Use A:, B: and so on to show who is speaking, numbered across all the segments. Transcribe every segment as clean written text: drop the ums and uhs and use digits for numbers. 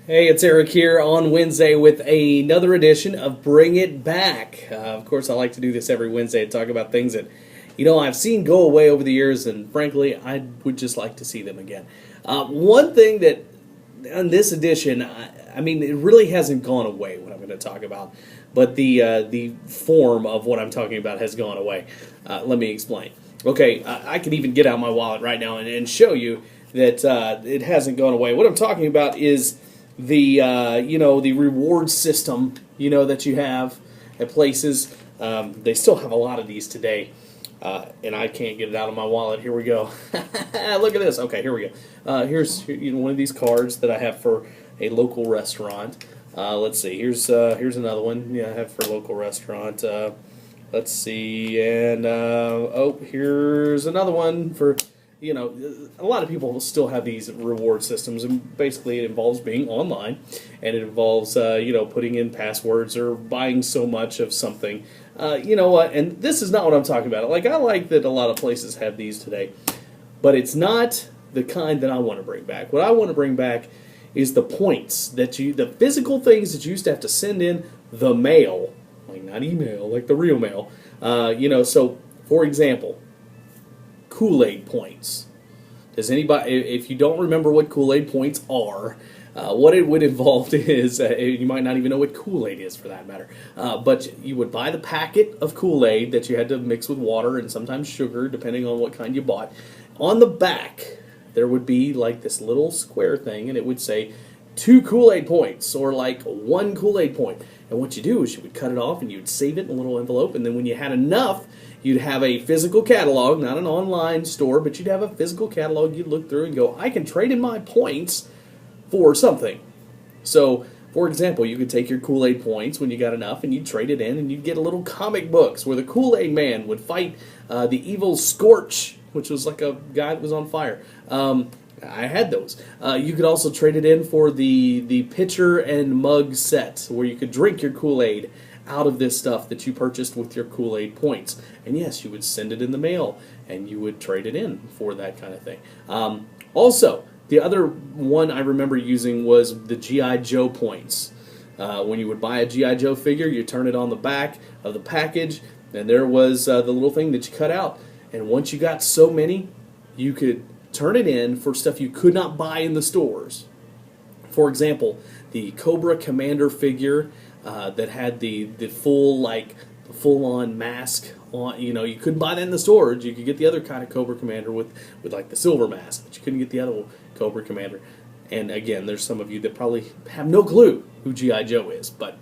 A: Hey, it's Eric here on Wednesday with another edition of Bring It Back. Of course, I like to do this every Wednesday to talk about things that, I've seen go away over the years, and frankly, I would just like to see them again. One thing that, on this edition, it really hasn't gone away, what I'm going to talk about, but the form of what I'm talking about has gone away. Let me explain. Okay, I can even get out my wallet right now and show you that it hasn't gone away. What I'm talking about is the reward system, that you have at places. They still have a lot of these today, and I can't get it out of my wallet. Here we go. Look at this. Okay, here we go. Here's one of these cards that I have for a local restaurant. Let's see. Here's another one. Yeah, I have for a local restaurant. Let's see, and here's another one for. A lot of people still have these reward systems, and basically it involves being online, and it involves, putting in passwords or buying so much of something. You know what? And this is not what I'm talking about. I like that a lot of places have these today, but it's not the kind that I want to bring back. What I want to bring back is the points the physical things that you used to have to send in the mail, like not email, like the real mail. So for example, Kool-Aid points. Does anybody, if you don't remember what Kool-Aid points are, what it would involve is, you might not even know what Kool-Aid is for that matter, but you would buy the packet of Kool-Aid that you had to mix with water and sometimes sugar, depending on what kind you bought. On the back, there would be like this little square thing, and it would say 2 Kool-Aid points, or like 1 Kool-Aid point. And what you do is you would cut it off and you'd save it in a little envelope, and then when you had enough, you'd have a physical catalog, not an online store, but you'd have a physical catalog you'd look through and go, I can trade in my points for something. So, for example, you could take your Kool-Aid points when you got enough and you'd trade it in, and you'd get a little comic books where the Kool-Aid man would fight the evil Scorch, which was like a guy that was on fire. I had those. You could also trade it in for the pitcher and mug set, where you could drink your Kool-Aid out of this stuff that you purchased with your Kool-Aid points. And yes, you would send it in the mail, and you would trade it in for that kind of thing. Also, the other one I remember using was the G.I. Joe points. When you would buy a G.I. Joe figure, you turn it on the back of the package, and there was the little thing that you cut out. And once you got so many, you could turn it in for stuff you could not buy in the stores. For example, the Cobra Commander figure that had the full-on mask on. You couldn't buy that in the stores. You could get the other kind of Cobra Commander with like the silver mask, but you couldn't get the other Cobra Commander. And again, there's some of you that probably have no clue who G.I. Joe is, but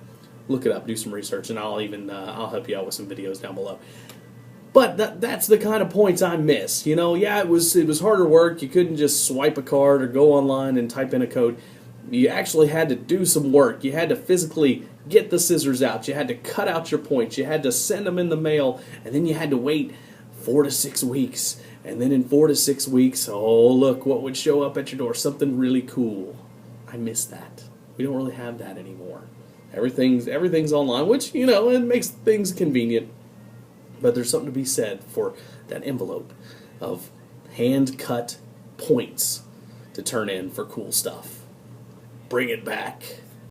A: look it up, do some research, and I'll help you out with some videos down below. But that's the kind of points I miss. Yeah, it was harder work. You couldn't just swipe a card or go online and type in a code. You actually had to do some work. You had to physically get the scissors out. You had to cut out your points. You had to send them in the mail, and then you had to wait 4 to 6 weeks. And then in 4 to 6 weeks, oh look what would show up at your door, something really cool. I miss that. We don't really have that anymore. Everything's online, which it makes things convenient. But there's something to be said for that envelope of hand-cut points to turn in for cool stuff. Bring it back.